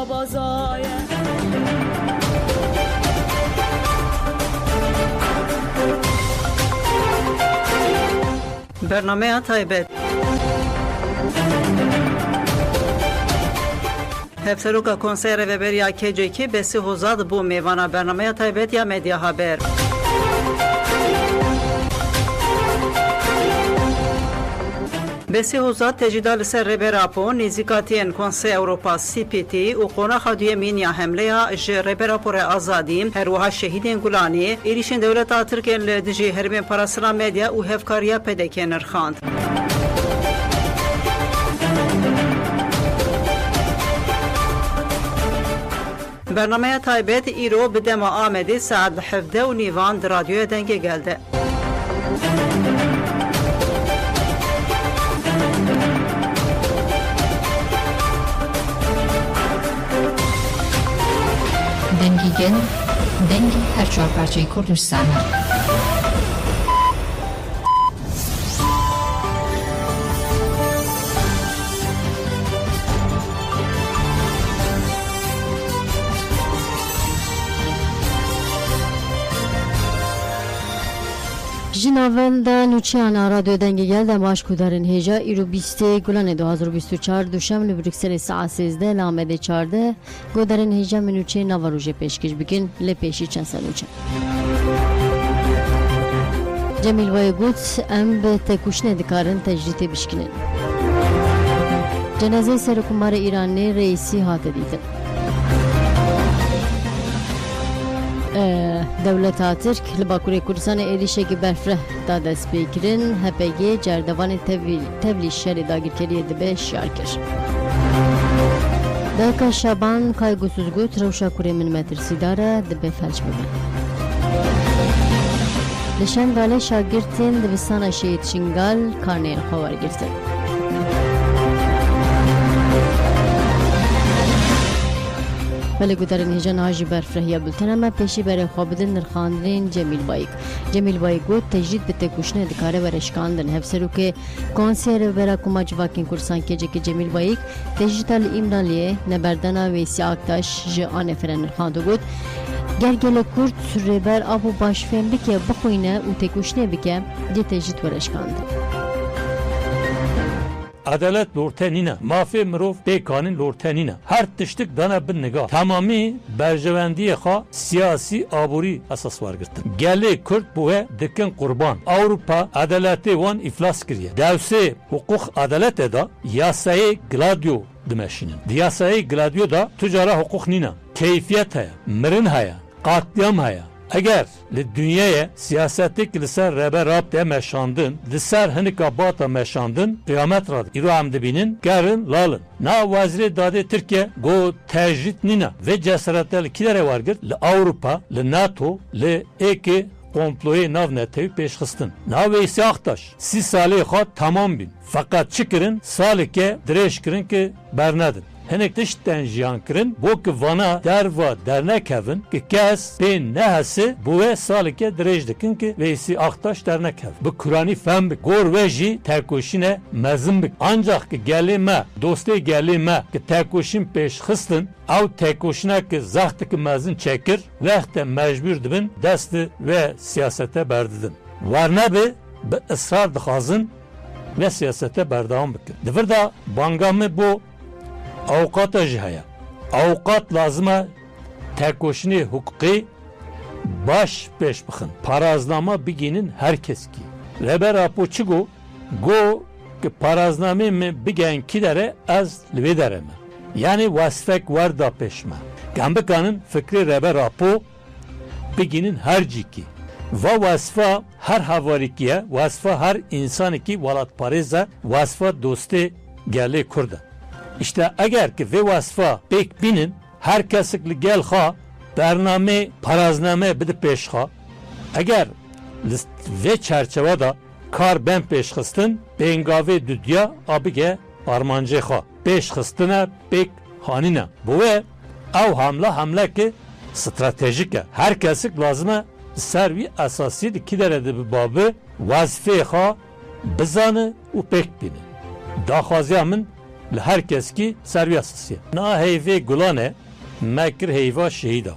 بازایه برنامه تایبت هفسروکا کنسر وبر یا KJK بسی هزاد بو میوانا برنامه تایبت یا مدیا هابر بسی هزاد تجدال سر ربراپو نیزیکاتین کنسر اروپا CPT و قونا خدوی مینیا حمله جه ربراپور آزادیم هروها شهیدین گولانی ایریشین دولتا ترکین لدجی هرمین پاراسلا مدیا و هفکاریا پدکین نرخاند برنامه تایبت ایرو به دما آمدی ساعت 17 و نیوان در رادیو دنگه گلده دنگیگن دنگی هر چهار پرچه کردستان جناول دا نوچیان رادیو دنگی گل دا باش کودارن هیجا ایرو 20 گلان 2024 دوشم لبرکسل ساعت 13 لامده 14 گودارن هیجا منوچه نواروژه پیشکش بکن لپیشی چند سالوچه جمیل وای گوت ام به تکوشنه دکارن تجریت بشکنن جنازه سرکمار ایرانی رئیسی هات دیده دولت ترک لباکوری کردستان ایریشه که برفره داده سپیکرین هپگی جردوان تبلی شری داگیرکری دبه شیار کر داکا شابان کای گوسوزگوت روشا کوری من مترسی داره دبه فلج ببن لشنگاله شاگرتین دبستان شهید شنگال کارنین خوار گرتن ولی گودارن هیجان آجی برفرهیا بلتن اما پیشی برای خوابدن نرخاندرین جمیل بایک گود تجدید به تکوشنه دکاره ورشکاندن هفسرو که کنسر برا کماج واکین کرسان که جمیل بایک تجدیدال ایمرالیه نبردنا ویسی آکتاش جه آن فرن نرخاندو گود گرگل کرد سربر آبو باش فهم بکه بخوینه و تکوشنه بکه دی تجدید ورشکاندن adalet lortenine, mafi mirov bêkanîn lortenine. Her tiştik dana bin nigah. Tamamî berjewendiyê xwe siyasî aborî esas wergirtin. Gelê Kurd bu ve dikin qurban. Avrupa adaletê wan iflas kiriye. Dewsê hukuk adaletê da yasayê Gladio dimeşînin. Yasayê Gladio da tücara hukuk nîne. Keyfiyet heye, mirin heye, katliam heye. Eğer li dünyaya siyasetlik li ser rebe rabte meşandın, li ser hinika bata meşandın, kıyamet radı. İro amdibinin, gerin lalın. Na vaziri dade Türkiye, go tecrit nina ve cesaretli kilere vargır, li Avrupa, li NATO, li eki komployu nav netevi peşkıstın. Na Veysi Aktaş, si salih xat tamam bin. Fakat çıkırın, salike direşkirin ki bernedin. Hinek tişten jiyan kirin, bu ki vana derva dernek evin, ki kes ben nehesi bu ve salike direjdikin ki Veysi Aktaş dernek evin. Bu Kur'an'ı fem bik, gor ve ji terkoşine mezim bik. Ancak ki gelime, dosti gelime ki terkoşin peş xıstin, av terkoşine ki zahtı ki mezin çekir, vehte mecbur dibin, desti ve siyasete berdidin. Var ne bi ısrar dixazın ve siyasete berdevam bikin. Divir da bangamı bu avukata jihaya. Avukat lazıma terkoşini hukuki baş peş bıkın. Paraznama biginin herkes ki. Reber apoçu go ki parazname mi bigen kidere az livedere mi? Yani vasfek var da peşme. Gambekanın fikri reber apo biginin her ciki. Ve vasfa her havarikiye, vasfa her insan ki valat pareza, vasfa dosti gelli kurda. İşte eğer ki ve vasfa pek binin herkesikli gel ha bername parazname bide peş ha eğer ve çerçevede kar ben peş xıstin bengave düdya abige armancı ha peş xıstına pek hanine bu ve av hamle ki stratejik herkesik lazıma servi asasi ki derede bir babı vazife ha bizanı u pek binin. Daxwaziya min لهرکس کی سرویا سیه نا هیوی گلانه مکر هیوا شهیدا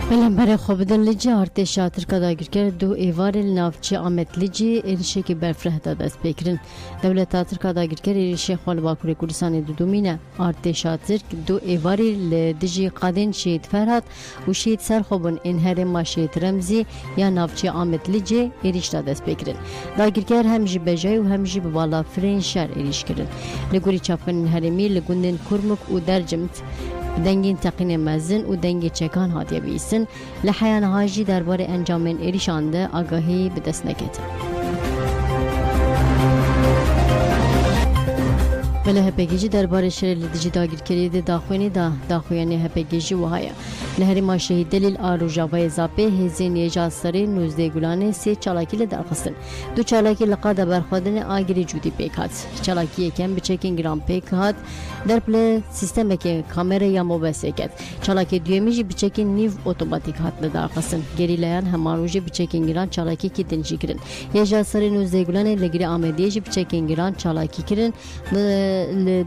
بلند برای خوابیدن لیجی ارتشا ترکا داگیرکر دو ایوار ناوچی آمد لیجی ایریشه که برفره دست بکرن دولت ترکا داگیرکر ایریشه خوال باکوری کردستان دومینه ارتشا ترک دو ایواری لدیجی قادن شهید فرهاد و شهید سرخوبون انهر ما شهید رمزی یا ناوچی آمد لیجی ایریش دست بکرن داگیرکر هم جی بجای و هم جی بوالا فرین شهر ایریش کرن لگوری چاپکن انهرمی لگوندن کرمک و درجمت دنگین تقین مزن و دنگ چکان هاتیه بیسن لحیان هاجی درباره انجامن ایریشانده آگاهی به دست نکته ولی هپگیجی درباره شر لدیجی داگیر کرده داخوینی داخوینی هپگیجی وهایا لهری ما شهید دلیل آروجاوی زاپه هزین یجاز سری 19 گلانه 3 چالاکی لدرخستن دو چالاکی لقاده برخوادن آگری جودی پیکات چالاکی یکم بچکین گرام پیکات در پل سیستم که کامera یا موبایل کت چالاکی دومیجی بچکین نیو اتوماتیک هات لدرخستن گریلیان همانوجی بچکین گران چالاکی کی دنجی کرن یجاز سری 19 گلانه لگری آمدیجی بچکین گران چالاکی کرن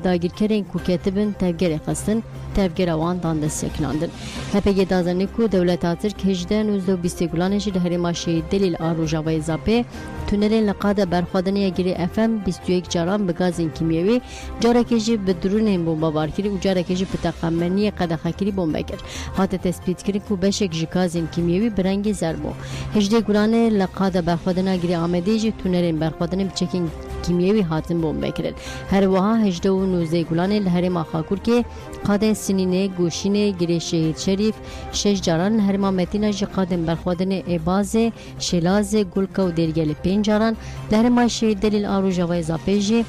داگیرکرین کو کتبن تفگیر خستن تفگیر وان دانده سکناندن هپگی دازنی کو دولت ترک 18 گلانشی لهری ماشی دلیل آروجاوی زاپه تونرین لقاده برخوادنی گیری افم 21 جرام به گازین کیمیایی جارکیجی به درون بمب بارکری و جارکیجی به تقمنی قدخکری بمب بکر هات تثبیت کردن کو بشک گازین کیمیایی برنگ زربو 18 گلانه لقاده برخوادنی گیری آمدیجی تونرین برخوادنی بچکین کیمیایی هاتن بمب بکرد هر وها 18 و 19 گلانه لهری ما خاکور که قادن سنینه گوشینه گیری شهید شریف 6 جران هر ما متینا جی قادن برخوادن ابازه شلازه گلکا و درگل 5 جران لهری ما شهید دلیل آروجاوی اضافه جی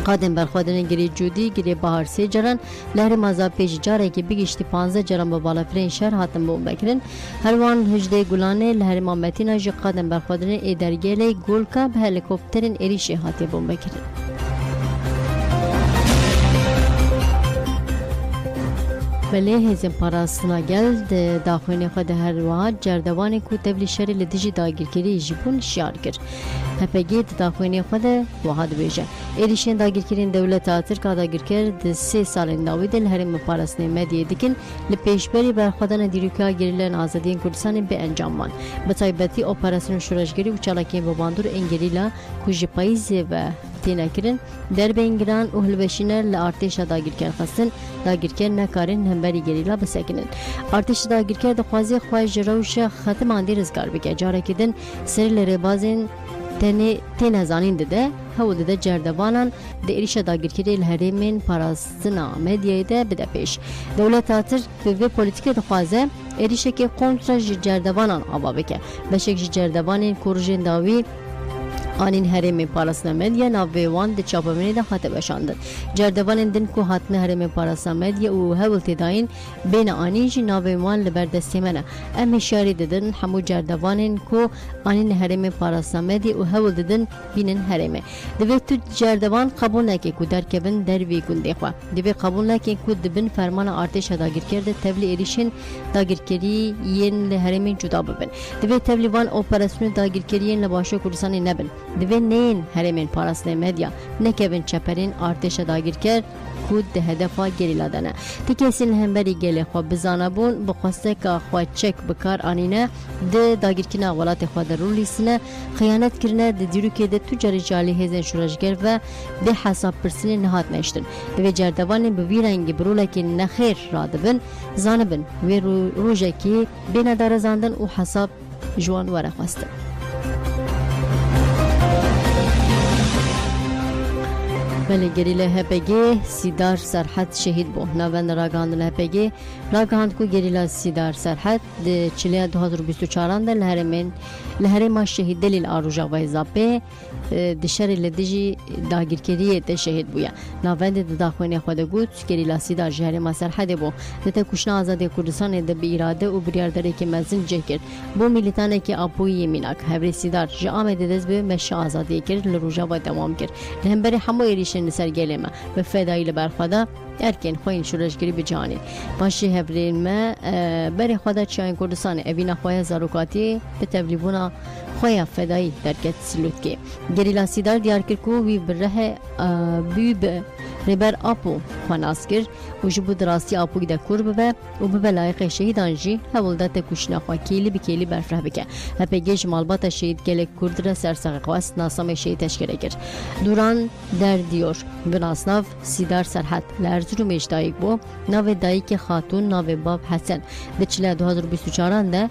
قادم برخوادن گری جودی گری بهار 3 جران لهر مازا پیش جاره که بگیشتی 15 جران با بالا فرین شهر هاتم بوم بکرن هروان هجده گلانه لهر مامتینا جی قادم برخوادن ادرگل گلکا به هلیکوپترین ایریشی هاتی بوم بکرن بله هزم پاراستنا گل داخوینه خود هر واحد جردوان کو تبلی شری لدیجی داگیرکری جیبون شیار کر هپگی داخوینه خود واحد بیجه ایریشن داگیرکرین دولت ترک داگیرکر 3 سال ناوی دل هرم پاراستنه مدیه دیکن لپیشبری برخوادن دیروکا گریلن آزادین کردستان به انجاممان به تایبتی اپراسیون شورشگری و چالاکی بباندور انگریلا کوژ پاییز و تینکرین در بینگران و هلوشینر لارتش داگیرکر خستن داگیرکر نکارن همبری گریلا بسکنن ارتش داگیرکر دخوازی خواهش جروش ختم آندی رزگار بکه جاره کدن سر لربازین تن زانین ده هو ده جردوانان ده ایریش داگیرکری الهرمین پاراستنا مدیای ده بده پیش دولت تاتر به پولیتیک دخوازه ایریش که کنترل جردوانان آبا بکه بشک جردوانین کورژن داوی آنین هرم پاراستنا مدیا ناویوان ده چاپمنی ده خاطر بشاندن جردوان دن کو هاتن هرم پاراستنا مدیا و هول تداین بین آنیج ناویوان لبردستی منه ام شاری ددن همو جردوانین کو آنین هرم پاراستنا مدیا و هول ددن بینن هرمه دوی تو جردوان قبول نکه کو در کبن در وی گنده خوا دوی قبول نکه کو دبن فرمان ارتش داگیر کرده تبلی ایریشن داگیرکری ین هرمین جدا ببن دوی تبلیوان اپراسیون داگیرکری لباشو کردستان نبن دوی نین هرمین پاراستنه مدیا نکبن چپرین ارتش داگیر کرد کود ده هدفا گریلا دانه تکیسین همبری گله خواب بزانبون بخواسته که خواه چک بکار آنینه ده داگیر کنا ولات خواه در رولیسنه خیانت کرنه ده دیرو که ده تجاری جالی هزین شورشگر و ده حساب پرسینه نهات نشتن دوی جردوان به ویرنگی بروله که نخیر را دبن زانبن وی روژه که بین دار زاندن و حساب جوان وره خواسته بله گریله هپگی سیدار سرحد شهید بو نوند راگاندن هپگی راگاند کو گریلا سیدار سرحد ده چلیه 2024 ده لهرما شهید دلیل آروجاوی زاپه دشری لدیجی داگیرکری ده شهید بویا نوند ده داخوینه خود گوت گریلا سیدار جهرما سرحد بو ده کشنا آزادی کردستان ده به اراده و بریارداری که مزن جه کرد بو میلیتانه که آپوی میناک هبری سیدار جامعه دز به مشه آزادی کرد لروجاوی دوام کرد لهمبری همو ایریش دشن سر گلمه و فدایی لبرخدا erken خوین شورشگری بجانی باشی هفرین ما بری خدا چاین کردستان اوینا خواه زاروکاتی به تبلیبونا خواه فدایی درکت سلوت که گریلا سیدار دیار کرکو وی بره بی به ریبر آپو خواناس کر و جبو دراستی آپوی ده کور ببه و ببه لایق شهیدان جی هولدت کشنا خواه کیلی بکیلی برفره بکه هپگیج مالبات شهید گلک کرد را سرساق قواست ناسام شهید تشکره کر دوران در دیور بناسناف سیدار سرحد لرزرو مجدایک بو ناو دایک خاتون ناو باب حسن ده چله 2024 ده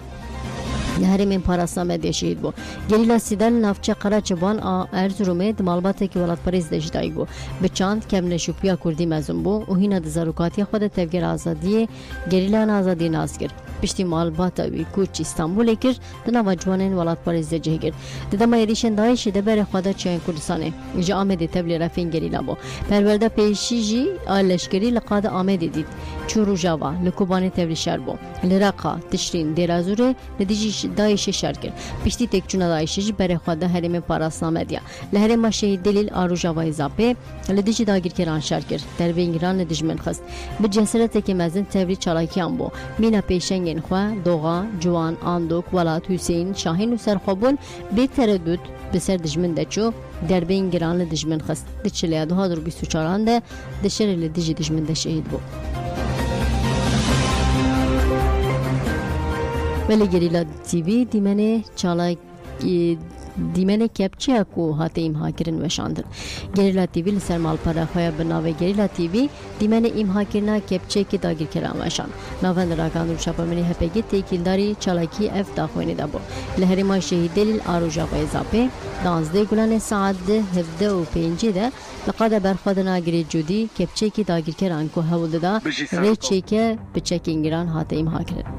لهرمین پاراسنامه شهید بو گریلا سیدال نافچه قراچبان ارزرومه دمالباته که ولات پریز دجدایی بو به چاند کم نشوپیا کردی مزون بو و هینا دزاروکاتی خود تفگر آزادی گریلا آزادی نازگر پشتی مالباته وی کوچ استانبول کر دنوا جوانین ولات پریز دجه گر دما ایریشن دایش دبر خدا چین کردستانه جا آمده تبلی رفین گریلا بو پرورده پیشی جی آلشگری لقاد آمده دید چورو جاوا لکوبانی تبلی شر بو لرقا تشرین دیرازوره ندیجی دایش شرکر پشتی تکچونا دایشی برای خود هرم پاراسنامه دیا لهرم شهید دلیل آروجا و اضافه لدیجی داگیر کران شرکر در بینگران دجمن خست به جسارت که مزن تبری چالاکیان بو مینا پیشنگین خوا دوغا جوان آندوک ولات حسین شاهین و سرخوبون به تردد به سر دجمن دچو در بینگران دجمن خست دچلی 2024 ده دشر لدیجی دجمن ده شهید بو ولی گریلا تیوی دیمنه چالاک دیمنه کپچه اکو هاته ایمها کرن وشاندن گریلا تیوی لسر مالپاره خواه بناوه گریلا تیوی دیمنه ایمها کرنه کپچه که داگیر کرن وشان ناوند راکان رو شپامنی هپگی تیکیلداری چالاکی اف داخوینه دا بو لحرما شهید دلیل آروجا و اضافه 12 گلان ساعت 17 و 5 ده لقد برخواد ناگری جودی کپچه که داگیر کرن که هول دا ریچه که بچه کنگران هاته ایمها کرن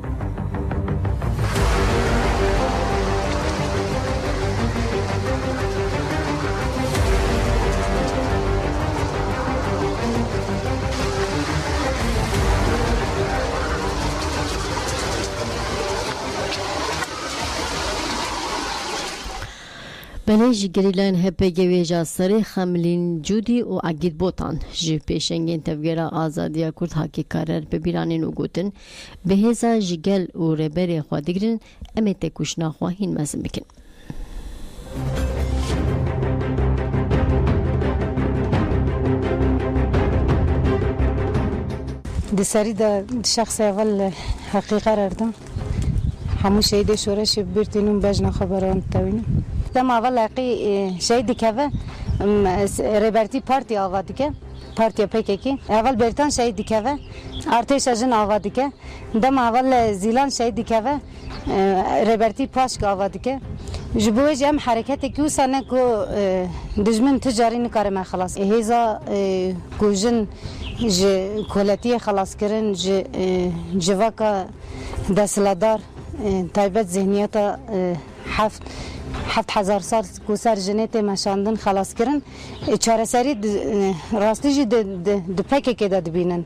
بله گریلان هپگی ویجا سری خملین جودی و عقید بوتان جی پیشنگین تفگیرا آزادیا کرد حاکی کارر ببیرانین و گوتن به هزا جگل و ربری خوادگرین امیت کشنا خواهین مزم بکن دی سری دا شخص اول حقیقه رردم همون شهید شورش بیرتینون بجنا خبران تاوینم دم اول لقی شهید که ریبرتی پارتی آوادی که پارتی پیکی اول برتان شهید که ارتش جن آوادی که دم اول زیلان شهید که ریبرتی پاشک آوادی که جبوه جم حرکتی که سنه کو دجمن تجاری نکاره ما خلاص هیزا کوجن ج کولتی خلاص کردن ج جواکا دستلدار تایبت ذهنیت هفت هزار سال کوسر جنیت مشاندن خلاص کردن چهار سری راستی جی د پکی که داد بینن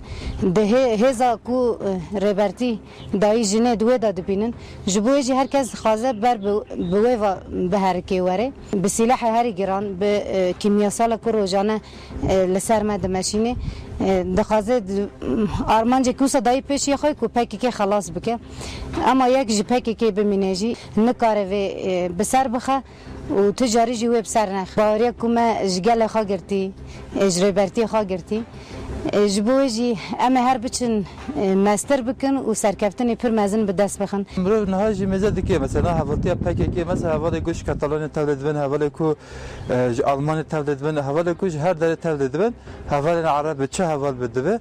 ده هزا کو ریبرتی دایی جنیت دوی داد بینن جبوی جی هر کس خوازه بر بوی و به هرکی وره به سلاح هری گران به کیمیاسال کو روزانه لسر مد ماشینه دخوازه آرمان جی کوسا دایی پیشی خوی کو پکی که خلاص بکه اما یک جی پکی که بمینه جی نکاره و بسر بخه و تجاری جی وب سر نخ باوریا کومه جگل خا گرتی اجربرتی خا گرتی جبوجی اما هر بچن ماستر بکن و سرکفتن پر مزن به دست بخن مرو نهاجی مزد که مثلا حوالی پاکی مثلا حوالی گوش کاتالون تولید بن حوالی کو آلمان تولید بن حوالی کوش هر در تولید بن حوالی عرب چه حوال بده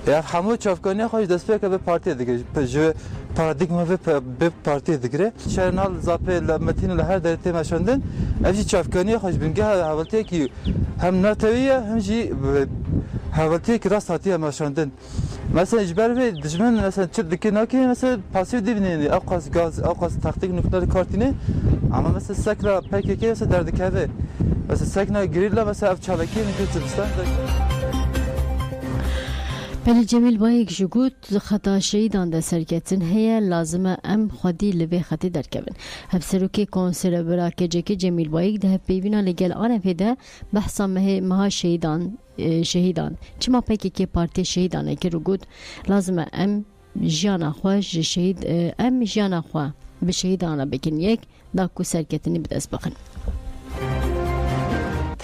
یا همو چافکانی خوش دست به به پارتی دیگه جو پارادایگما به پارتی دیگه شرنال زاپه لمتین لهر در تیم شوندن افجی چافکانی خوش بینگه حوالی که هم ناتویه هم جی حوالی که راست هاتیه ماشوندن مثلا اجبار به دشمن مثلا چه دکی ناکی مثلا پاسیو دیبینی آقاس گاز آقاس تاکتیک نکتار کارتینه اما مثلا سکرا پاکی مثلا در دکه مثلا سکنا گریلا مثلا اف چالاکی نکته زبستان پلی جمیل بایک جگوت خطا شهیدان ده سرکتن هیا لازمه ام خودی لوی خطی درکبن هفسروکی کنسر برا که جمیل بایک ده پیوینا لگل آرفه ده بحثا مها شهیدان چما پیکی که پارتی شهیدانه که رو گود لازمه ام جیانا خواه شهید ام جیانا خواه به شهیدانه بکن یک دا کو سرکتنی بدست بخن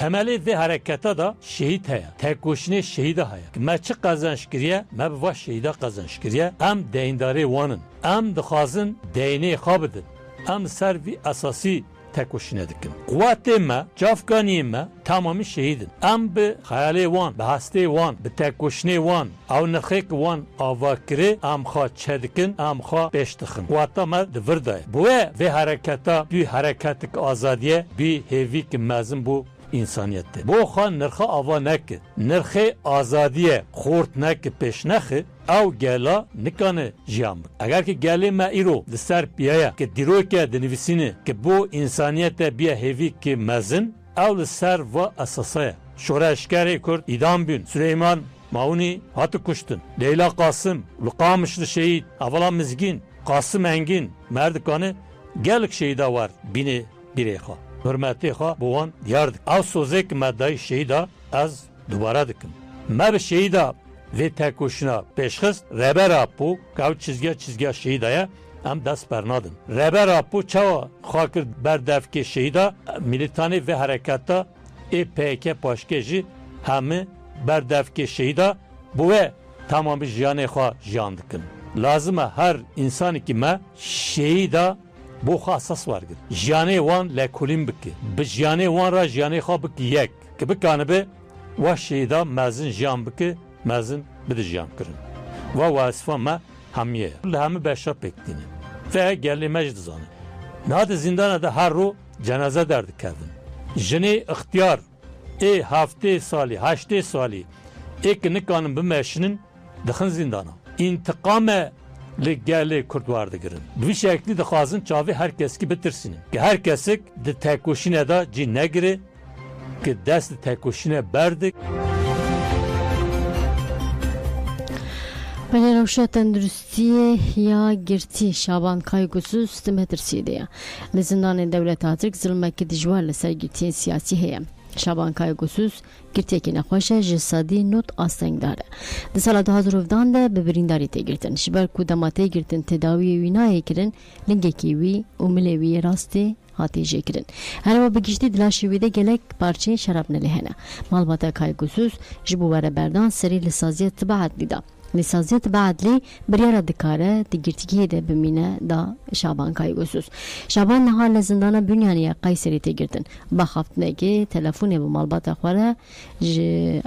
temeli ve harekata da şehit heye. Tek koşune şehide heye. Me çi kazanç kiriye, me bi va şehide kazanç kiriye. Em deyindari wanın. Em dixwazin deyinê xwe bidin. Em ser vî esasî tek koşune dikin. Quwatê me, cafganiyê me tamamî şehidin. Em bi xeyalê wan, bi hestê wan, bi tek koşinê wan, ew nirxêk wan avakirê em xwe çedikin, em xwe pêş dixin. Quwata me di vir daye. Bu vê hareketa bî hareketik azadiye, bî hêvîk mezin bû insaniyette. Bu xan nirxa ava neke. Nirxe azadiye xort neke peş nexe ew gela nikane jiyan bik. Eger ki gelê me îro li ser piyaya ki dîroke dinivîsîne ki bu insaniyete biya hêvî ki mezin ew li ser va esasaya. Şoreşkerê Kurd îdam bûn. Süleyman Maûnî hatı kuştin. Leyla Qasım, Luqamışlı şehit, Avala Mizgin, Qasım Engin, Merdikanı gelek şehida var bini birêxa. Hürmetê xwe bi wan diyar dik. Ew sozek me dayî şehîda ez dubara dikim. Me bi şehîda vê tekoşina pêşxist rebera pû ka ew çizgiya şehîdaya em dest bernadin. Rebera pû çawa xwe kir berdevkê şehîda militanê vê hareketa PKK paşkê jî hemî berdevkê şehîda bu wê tamamî jiyanê xwe jiyan dikin. Lazim e her insanekî me şehîda bu xasas vargir. Jiyanê wan lekulîn bike. Bi jiyanê wan ra jiyanê xwe bike yek. Ki bikanibe wa şehîda mezin jiyan bike, mezin bide jiyan kirin. Wa wasifa me hemiye. Li hemî beşa pêktîne. Ve gelê me jî dizane. Nihate zindana de her ro cenaze derdikevin. Jinê ixtiyar heftê salî, heştê salî ki nikanin bimeşinin dixin zindana. İntiqame li gelê Kurd war digirin. Bi şeklî dixwazin çavê herkeskî bitirsînin. Ki herkesik di tekoşînê de cî negire ki dest di tekoşînê berdik. Beli rewşa tenduristiyê ya girtî Şaban Kaygûsû Stemetirsiye de ye. Li zindanê Dewleta Tirk zilmekî dijwar li ser girtiyên siyasî heye. Şaban Kaygûsûs girtiyekî nexweş e ji sadî not astengdar e. Di sala 2010 de bi birîndarî tê girtin. Ji ber ku dema tê girtin tedawiyê wî nayê kirin, lingekî wî û milê wî rastî hatê jêkirin. Herêva bi giştî dilaşê wî de gelek parçeyên şerabnelê hene. Malbata Kaygûsûs ji bo wereberdan serî li saziya Tibaadlî da. Lisaziyet Baadli biryara dikare di girtikiyê de bimîne da Şaban Kaygûsûs. Şaban niha li zindana Bûnyaniya Qayserî tê girtin. Baxaftinekê telefonê bi malbata xwe re ji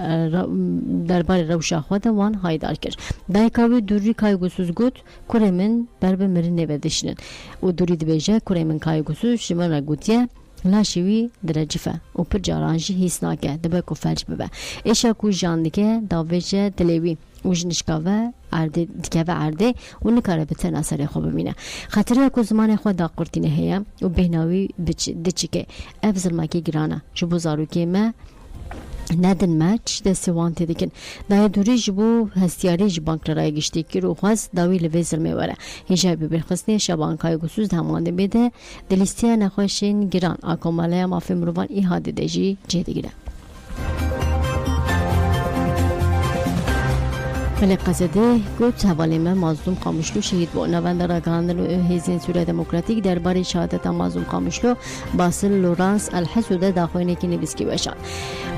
derbarê rewşa xwe de wan haydar kir. Dayika wê Durrî Kaygûsûs got kurê min ber bi mirinê ve dişinin. û Durrî dibêje kurê min Kaygûsûs ji min re gotiye laşê wî direcif e û pir caran jî hîs nake dibe ku felç bibe. Êşa ku jan dike davêje dilê wî û ji nişkave dikeve erdê û nikare bi tena serê xwe bimîne. Xetiriya ku zimanê xwe daqurtîne heye û bêhna wî diçike. Ev zilmekî giran e. Ji bo zarokê me nedin me çi destê wan tê dikin. Dayê Durrî ji bo hestiyarî ji bankraraya giştî kir û xwest da wî li vê zilmê were. Hêja bi birxistinê Şaban Kaygûsûs di hemandebê de di lîsteya nexweşên giran a Komaleya Mafê Mirovan îhadê de jî cêdigire. Melek Qezedê got hevalê me Mazlûm Qamişlû şehîd bû. Navendera gandin û hêzên Sûriya Demokratîk derbarê şehadeta Mazlûm Qamişlû Basil Lorans Elhesû de daxuyînekî nivîskî weşand.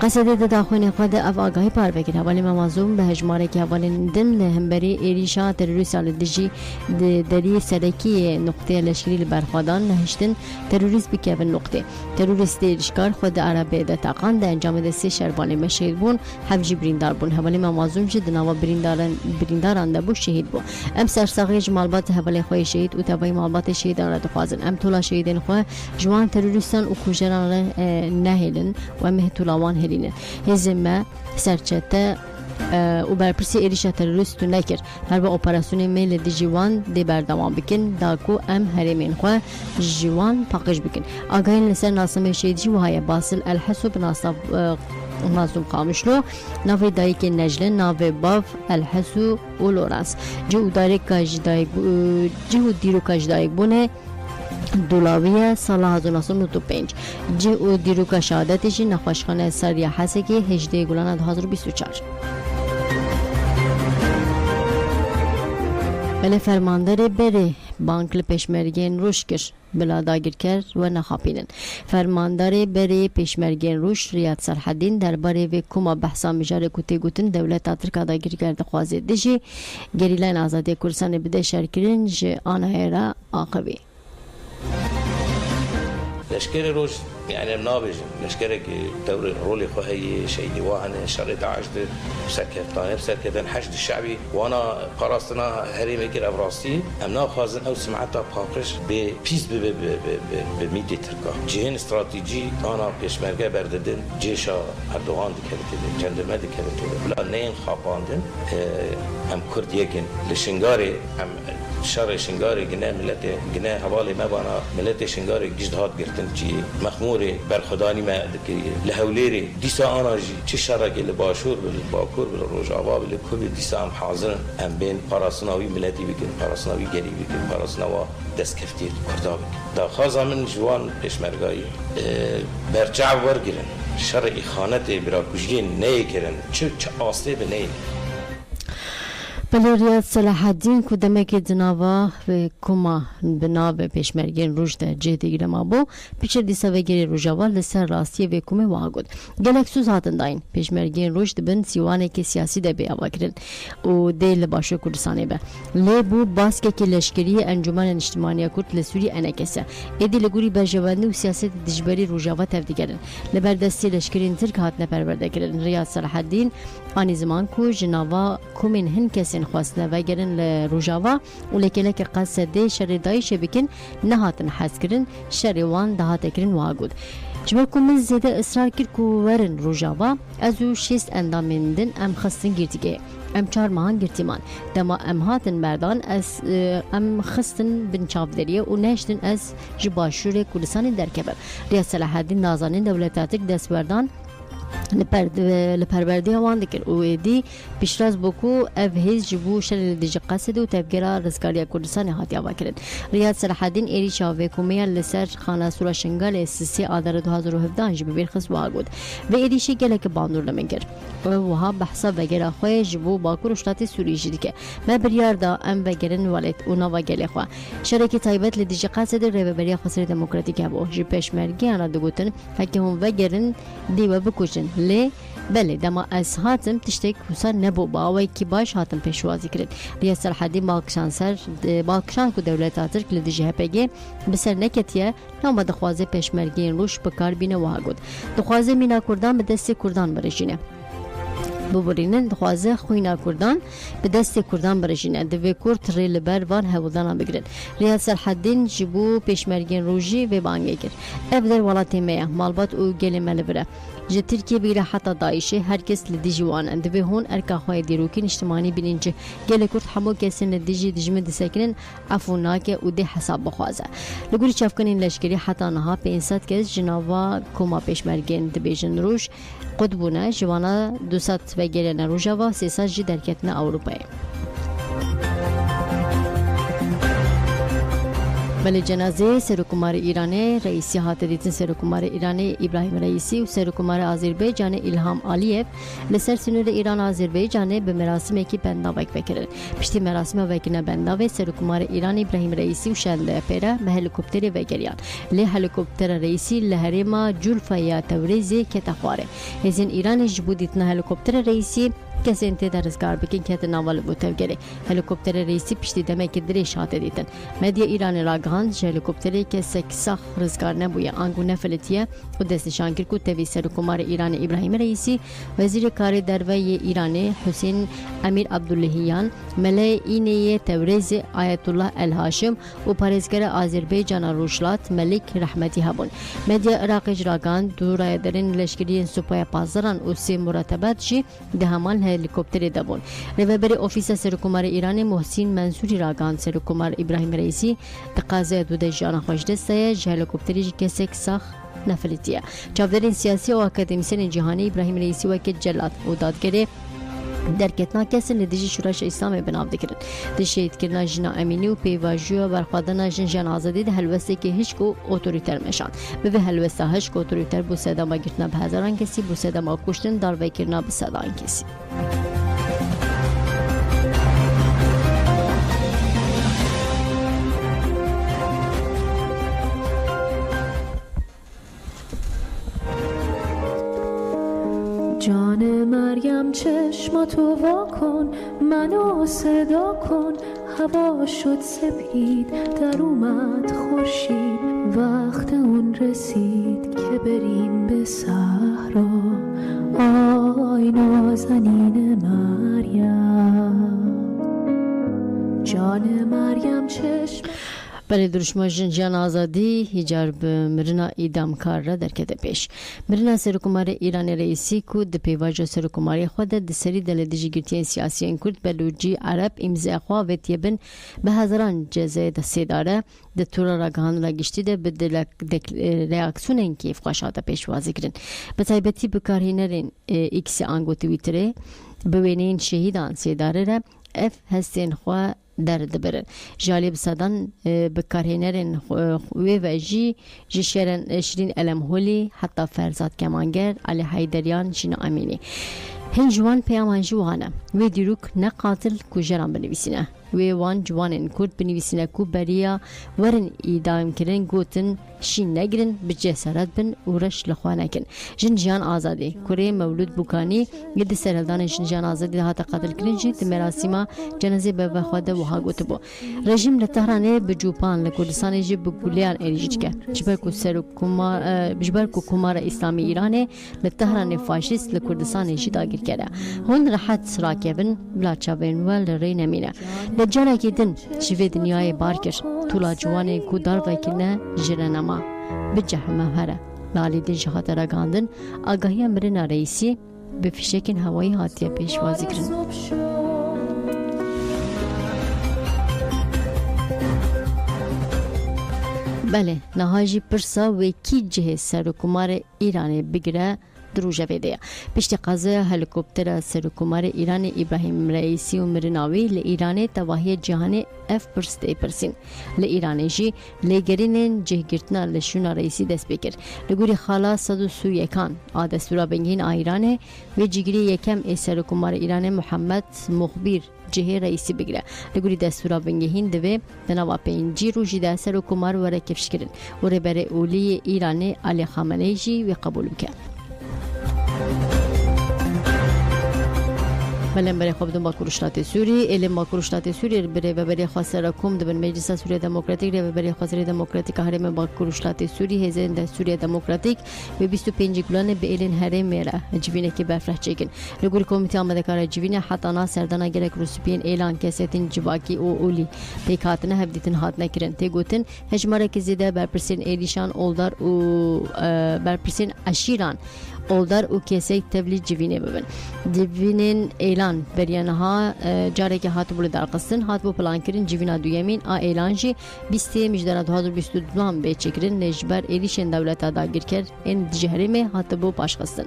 Qezedê de daxuyînê xwe de ev agahî parvekir. Hevalê me Mazlûm bi hejmarekî hevalên din li hemberî êrîşa terorîsta li dijî di derî serekiyê noqteya leşkerî li berxwedan nehiştin terorîst bikevin noqtê. Terorîstê êrîşkar xwe di Erebeyê de taqand di encamê de sê şervanê me şehîd bûn, hev jî birîndar bûn. Hevalê me Mazlûm jî di nava birîndaran de bû şehîd bû. Em sersaxiyê ji malbatê hevalê xwe yê şehîd û tevayî malbatê şehîdan re dixwazin. Em tola şehîdên xwe ji wan terorîstan û kujeran re nehêlin û em tola wan hêlînin. Hêzên me serçete û berpirsî êrîşa terorîst û nekir. Her bi operasyonê me li dijî wan dê berdewam bikin da ku em herêmên xwe ji wan paqij bikin. Agahiyên li ser nasamê şehîd jî wiha ye. Basil Elhesû bi مازوم قامشلو ناوی دایک نجله ناوی باف الحسو و لورانس جو دایک کاجدای جو دیرو کاجدای بونه دولاویه سال 1995 جو دیرو کا شهادتش نخوشخانه سریا حسکی 18 گلان 2024 بله فرماندار بره بانک پیشمرگین روش کر بلا داگیر کرد و نخاپینن فرماندار بره پیشمرگین روش ریاض سرحدین درباره و کما بحثا مجاره کتی گوتن دولت ترکا داگیر کرده خوازه دجی گریلین آزادی کردستان بده شرکرین جه آنهای را آقوی لشکر روش يعني منابج لشكرك دور الرولي خهي شيء وانا شريط عجد سكتان سكتان حشد الشعبي وانا قراصنا هري مكر ابراسي امنا خازن او سمعتها باقش ببيس بميدي تركا جهن استراتيجي انا بيشمرجه برددن جيشا اردوغان دكرتدن جندرمه دكرتدن لا نين خاباندن ام كرد يكن لشنغاري ام شر شنغاري جنا ملت جنا حوالي ما بانا ملت شنغاري جدهات گرتن جي مخموري برخداني ما دكري لهوليري ديسا انا جي چه شرك اللي باشور بالباكور بالروجاوا بالكوب ديسا ام حاضر ام بين قراصناوي ملتي بكن قراصناوي جري بكن قراصناوا دس كفتير كرداب دا خازا من جوان پشمرگاي برجع ورگرن شر اخانت براكوجين نيكرن چه آسته بنين بله ریاض صلاح الدین کدامه جناوا و کما بناو پیشمرگین روشده جهتی گرم آبو پیش دیسا و گری روجاوا لسر راستی و کمی واقعد گلک سوز هاتن داین پیشمرگین روشده بند سیوانه که سیاسی ده بی آوا کرن و دیل باشو کردستانه به لی بو باسکه که لشکری انجمن اجتماعی کرد لسوری انکسه ایدی لگوری برجواندی و سیاست دجبری روجاوا تفدیگرن لبردستی لشکرین ترک هات نپرورده کرن ریاض صلاح الدین آنی زمان کو جناوا کمین هن کسین خواستن و گرن لروجاوا و لیکن که قصد شر دایش بکن نهاتن حس کرن شر وان دهات کرن واگود جبر کومن زیده اصرار کرد کو ورن روجاوا ازو شست اندامندن ام خستن گرتیگه ام چار ماهان گرتیمان دما ام هاتن مردان از ام خستن بن چاودریه و نشتن از جباشور کردستان درکبه ریاض صلاح الدین نازنین دولتاتک دستوردان لپروردی هوان دکر و دی پیشراز بکو اف هیز جبو شل دیج قصد و تبگرا رزگاریا کردستان هاتی آوا کرد ریاض صلاح الدین ایری شاوه کومیا لسر خانه سورا شنگال اساسی آذر 2017 جبو بیرخص واگود و ایریشی گلک باندور لمنگر و وها بحثا وگرا خواه جبو باکور اشتات سوری جدی که ما بریار دا ام وگرن والد اونا و گلی خواه شرکی تایبت لدیج قصد ریوبریا خسر دموکراتیک هبو جی پیشمرگی آن را گوتن حکی هم وگرن دیو بکوشن لی بله دما از هاتم تشتک حسن نبو باوی کی باش هاتم پیشوازی کرد ریاض صلاح الدین بالکشان کو دولت ترک لدی جهپگی بسر نکتیه نام دخوازه پیشمرگین روش بکار بینه واگود دخوازه مینا کردان به دست کردان برشینه ببرینن دخوازه خوینا کردان به دست کردان برشینه دوی کرد ریل بروان هودانا بگرن ریاض صلاح الدین جبو پیشمرگین روژی و بانگه کرد افدر ولاتی میه مالبات او گلی ملبره جه ترکیه بیره حتی دایشه هرکس لدی جوان اندوی هون ارکا خواه دیروکین اجتماعی بینینجه گل کرد همو کسین لدیجی دجمه دسکنن عفوناکه و ده حساب بخوازه لگوری چافکنین لشکری حتی نها به انسات کس جناوا کما پیشمرگین دبیجن روش قدبونه جوانا 200 و گلن روژاوا 300 جی درکتن اوروپای بله جنازه سرکومار ایرانی رئیسی هاتدیتن سرکومار ایرانی ابراهیم رئیسی و سرکومار آذربایجان الهام علیف لسر سنور ایران آذربایجان به مراسم کی بنداوک وکرد پشتی مراسم وکنا بنداو سرکومار ایران ابراهیم رئیسی و شل پیرا به هلیکوپتر وگریان له هلیکوپتر رئیسی لهریما جولفیا توریزی که تخواره هزین ایران جبودیتن هلیکوپتر رئیسی کسی انتظار رزگار بکن که نوال بوتوگری هلیکوپتر رئیسی پشتی دمه که دریش هاته دیدن مدیا ایران راگان هلیکوپتری که سکسخ رزگار نبوده آنگو نفلتیه و دستشان کرد که توی سرکومار ایران ابراهیم رئیسی وزیر کار دروی ایران حسین امیر عبداللهیان ملای اینه توریز آیت الله الهاشم و پارێزگر آذربایجان روشلات ملک رحمتی هبون مدیا عراق راگان دورای درین لشکری سپاه پاسداران و سی مرتبات جی دهمان هلیکوپتر دبون رهبر اوفیس سرکومار ایران محسن منصوری راگان سرکومار ابراهیم رئیسی تقاضا دو جان خوش دسته هلیکوپتری که سخ نفلتیه چاودرین سیاسی و اکادمیسین جهانی ابراهیم رئیسی و که جلات و دادگری درکتنا کسین لدیجی شورش اسلام بناو دکرن دشید کرنا جنا امینی و پیواجو برخوادنا جن آزادی ده هلوسته که هیچ کو اتوریتر مشان به هلوسته هیچ کو اتوریتر بو صدام گرتنا به هزاران کسی بو صدام کشتن دار وکرنا به صدان کسی جان مریم چشماتو وا کن منو صدا کن هوا شد سپید در اومد خورشید وقت اون رسید که بریم به صحرا آی نازنین مریم جان مریم چشم بله درشما جنجان آزادی هجار به مرنا ایدام کار را درکده پیش مرنا سرکومار ایران رئیسی کو د پیواج سرکوماری خود د سری د دیجیگرتی سیاسی کرد بلوچی عرب امضا خو و تیبن به هزاران جزای د سیداره د تور را گهان را گشتی ده به ریاکسیون کیف خوشاده پیش وازی کرن به تایبتی بکارهینرین ایکس آنگو تویتره بوینین شهیدان سیداره را اف هستین خو در دبر جالب صدان بکارهنرین و جی شیرین علم هولی حتی فرزاد کمانگر علی حیدریان جنا امینی هنجوان پیامان جوانه و دیروک نقاتل کجران بنویسینه و وان جوانن کرد بنویسینه کو بریا ورن ایدام کرن گوتن شین نگرن به جسارت بن اورش لخوانه کن جنجان آزادی کره مولود بوکانی ید سرهلدان جنجان آزادی هات قتل کرن جید مراسم جنازه به وخواده و ها گوت بو رژیم لتهرانه به جوپان لکردستان جی بگولیان اریجیج که جبر کو کمار اسلامی ایرانه لتهرانه فاشیست لکردستان جی داگیر کرده هون راحت راکبن بلا چاوین ول ری نمینه لجانا کدن شوی دنیای بارکر طولا جوانه کو دار وکینه جرنما بجهمه هره لالی دی جهات را گاندن آگاهی مرنا رئیسی به فشکن هوایی هاتیه پیشوازی کرن بله نهاجی پرسا و کی جه سرکومار ایران بگیره دروجه ویده پشت قضا هلیکوپتر سرکومار ایران ابراهیم رئیسی و مرناوی لایران تواهی جهان اف پرسته پرسین لایران جی لگرینن جهگرتنا لشونا رئیسی دست بکر لگوری خالا 131 آدستورا بنگین ایران و جگری یکم سرکومار ایران محمد مخبیر جهه رئیسی بگیره لگوری دستورا بنگهین دوه دنوا پینجی روژی ده سرکومار وره کفش کرن و ربر اولی ایران علی خامنه‌ای جی و قبول بکن ملم برای خواب دنبال باکروشات سوری علم باکروشات سوری برای خاصر کم دبن مجلس سوری دموکراتیک برای خاصر دموکراتیک هرم باکروشات سوری هزین در سوری دموکراتیک و 25 گلان به ایلن هرم میره جوینه که بفرح چکن لگور کمیته آمده کار جوینه حتی ناسردانا گرک روسپین اعلان کسیتین جواکی او اولی پیکاتنه هفدیتن هات نکرن تگوتن هجماره که زیده برپرسین ایلیشان اولدار و برپرسین اشیران اولدار و کسی تبلیغ جوینه ببن جوینن اعلان بریانها جاری که هات بوده در قصن هات بو پلان کردن جوینا دویمین اعلانجی 20 مجدار 2022 به چکرن نجبر ایلیشن دولت داگیر کرد این جهرمه هات بو پاش قصن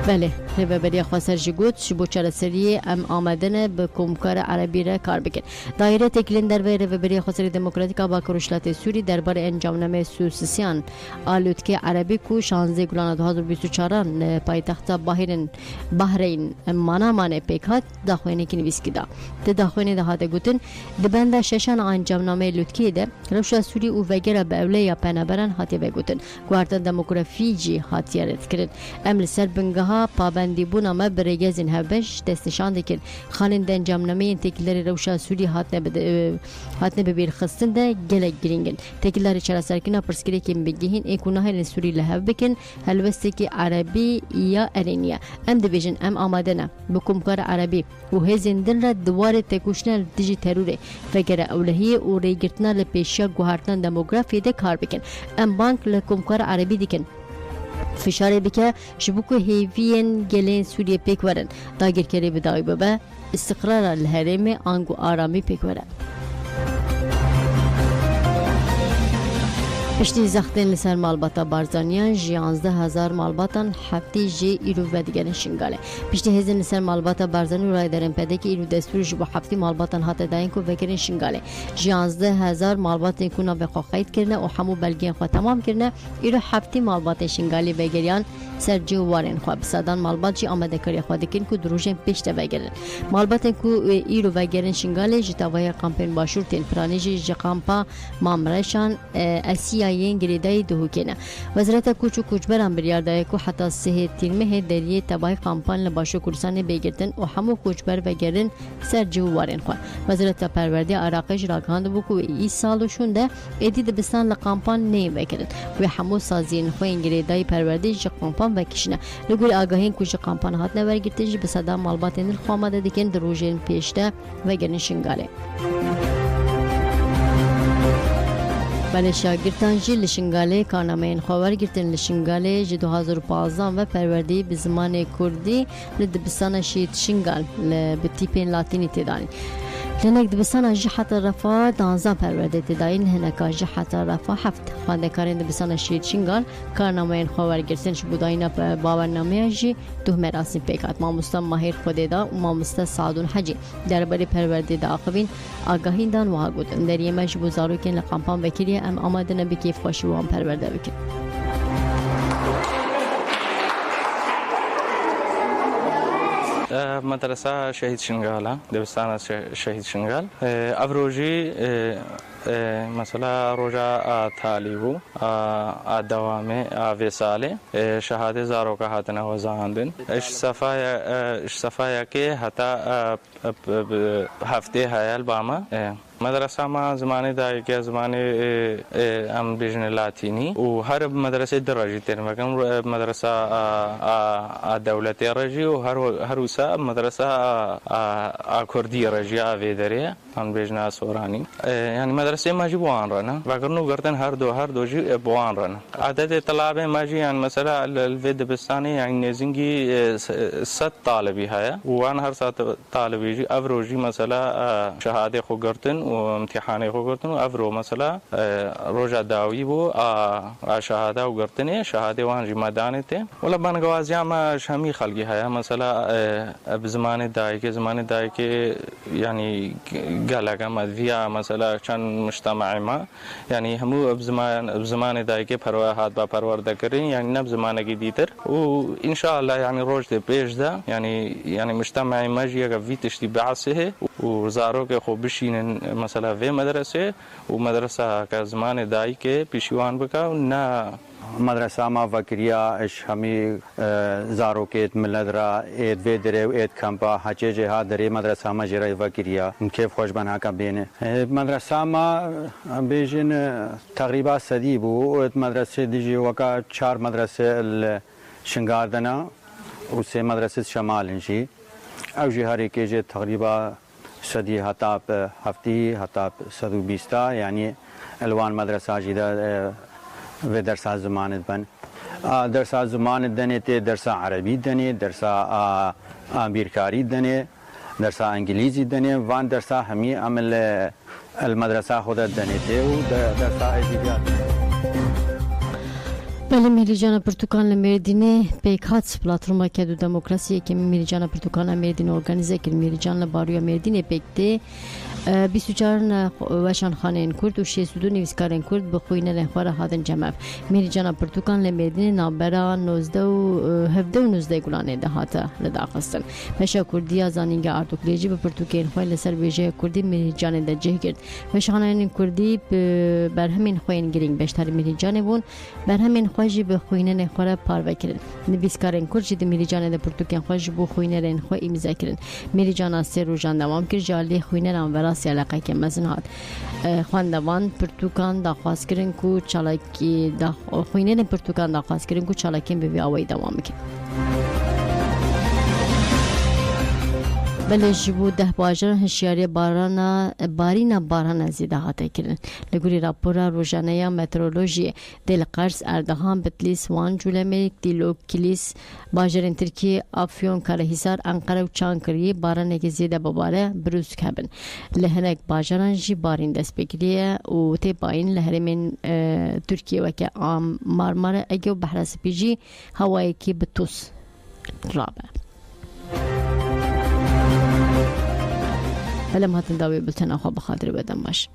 بله رهبری خاصر جگوت شبو چهار سری ام آمدن به کمکار عربی را کار بکن دایره تکلین در وی رهبری خاصر دموکراتیک با کروشلات سوری درباره انجامنامه سوسیسیان آلودکی عربی کو 16 گلان 2024 پایتخت بحرین مانامان پیکات داخوینه کی نویس کیدا ته داخوینه ده هات گوتن د بنده ششان انجامنامه لودکی ده روشا سوری او وگره به اوله یا پنابرن هاتی وگوتن گوارتن دموکرافی جی هاتیارت کرد امل سر بنگها پابندی بونا ما برگزین هبش دستشان دکن خانن دنجامنامه تکیلر روشا سوری هاتنه ببیر خستن ده گلک گرینگن تکیلر چرا سرکنا پرسکری که بگیهین اکونه سوری لهب بکن هلوسته که عربی یا ارینیا ام دیویژن ام آمادنه بکمکار عربی و هزندن را دوار تکوشنل دیجی تروره فکر اولهی و ریگرتنا لپیشیا گوهرتن دموگرافی ده کار بکن ام بانک لکمکار عربی دیکن فشار بکه شبکو هیوین گلین سوریه پیک ورن داگیر کری بدای بابا استقرار الهرم آنگو آرامی پیکوره. پشتی زختین لسر مالباتا بارزانیان 11,000 مالباتان هفتی جی ایرو و دیگر شنگاله. پشتی هزین لسر مالباتا بارزانی رای درن پده که ایرو دستور جبو هفتی مالباتان هات داین کو وگرین شنگاله. 11,000 مالباتن کونا به خواهید کرنه و همو بلگین خوا تمام کرنه ایرو هفتی مالبات شنگالی وگریان سر جو وارن خوا بسادان مالبات جی آمده کاری خوا دکن کو دروژن پشت وگرن. مالباتن کو ایرو وگرین شنگاله جتوای کامپین باشور تین پرانیجی جقامپا مامرشان اسیا ین گریدای دهوکنه. وزارت کوچ و کوچبران بریاردای کو حتی سه تیرمه دریه تبای کامپان لباشو کورسان بگیرتن و همو کوچبر وگرن سر جو وارن خوا. وزارت پروردی عراقش راگاند بو کو ای سالوشون ده ادی دبستان لقامپان نی وگرن و همو سازین خو انگریدای پروردی ج کامپان وکشنه. لگول آگاهین کوچ کامپان هات نورگیرتج به صدا مالباتن الخوامده دکن دروژن پیشته وگرن شنگاله. بله شاگردان جی لشنگاله کارنامه خبر گرتن لشنگاله جی 2015 و پروردی به زمان کردی لدبستان شید شنگال به تیپین لاتینی تدانی. لنک دبستان جی حتی رفا دانزان پرورده تداین هنکا جی حتی رفا هفت خواندکارین دبستان شید شنگال کارنامه خبر گرتن شبوداینا باورنامه جی دو مراسم پیکات ماموستا ماهر خوددا و ماموستا سعدون حجی درباره پرورده داخوین آگاهین دان وها گودن در یمه جبو زاروکین لقامپان وکیلی ام آماده نبی کیف خوشی وان پرورده بکن. مدرسة شهيد شنغالا دبستان شهيد شنغال أبروجي مثلا روجا طالبو دوامه وساله شهاده زارو که هاتنه وزاندن اش صفایا که حتی هفته هایل باما مدرسه ما زمانه دایی که زمانه ام بیجن لاتینی و هر مدرسه درجی تر مکم مدرسه دولتی رجی و هر وسا مدرسه کردی رجی آویدریه ام بیجن سورانی یعنی مدرسه ماجی بوان رنا وگرنو گردن هر دو جی بوان رنا عدد طلاب ماجی يعني مثلا الفيد بستاني يعني نزنجي 100 طالبي هيا وان هر 100 طالبي جي افروجي مثلا شهاده خو گرتن و امتحان خو گرتن و افرو مثلا روجا داوي بو شهاده و گرتن شهاده وان جي مدانته ولا بانگوازيا ما شامي خلقي هيا مثلا بزمان داي که يعني قالها مدفيا مثلا كان مجتمع ما يعني همو بزمان داي که پروهات با پرورده کردن يعني نب زمانه کی دیتر و ان شاء الله يعني روز ده پیش ده يعني مجتمع ماجي که ویتشتی بعثه و زارو که خوب بشینن مثلا و مدرسه و مدرسه که زمان داي که پیشوان بکا نه مدرسه ما وکریا اش همی زاروکت ملدرا اید ویدره و اید کمپا هچه جه دری مدرسه ما جرای وکریا کیف خوش بنا کا بینه مدرسه ما بیجن تقریبا صدی بو اید مدرسه دیجی وکا 4 مدرسه شنگاردنا و 3 مدرسه شمال انشی او جه هر کی جه تقریبا صدی حتی هفتی حتی 120 یعنی الوان مدرسه جیدا و درس زمان بن درس زمان دنه ته درس عربی دنه درس امریکایی دنه درس انگلیسی دنه وان درس همی عمل المدرسه خود دنه ته و درس ادبیات. بله میلیجان پرتوکان لمردینه پیکات پلاتفرما کدو دموکراسی که میلیجان پرتوکان لمردینه ارگانیزه کرد میلیجان لبارویا مردینه پیکته 24 وشان خانه کرد و 62 نویسکارن کرد به خوینه لنخوار هادن جمع میلیجان پرتوکان لمردینه نابرا 19 و 17 و 19 گلانه ده هاته لداخستن پشا کردی ازانینگه ارتوکلیجی به پرتوکین خواه لسر ویژه کردی میلیجان ده جه کرد وشانه کردی برهمین خوین گرینگ بشتر میلیجان بون برهمین خوشی به خوینه نخوره پارو کردن نویسکارن کرد جد میلیجان ده پرتوکین خوش به خوینه لنخواه امضا کردن میلیجان سه روزان دوام کرد جالی خوینه رام علاقه که مزنات خواندوان پرتوکان داخواست کردن کو چالاکی خوینه پرتوکان داخواست کردن کو چالاکی به وی آوی دوام میکنه. بله جبو ده باجران هشیاری بارینا باران زیده هاته کرن لگوری راپورا روزانه مترولوژی دل قرص اردهان بتلیس وان جولمریک دیلو کلیس باجران ترکیه آفیون کارهیسار انقره و چانکریه باران که زیده بباره بروز کبن لهنک باجران جی بارین دست بگیریه و تی باین لهرمین ترکیه وکه مارماره اگه و بحر سپیجی هوایی که بتوس رابع هلا ما تنداوي بلتنا أخو بخاطر بدن باش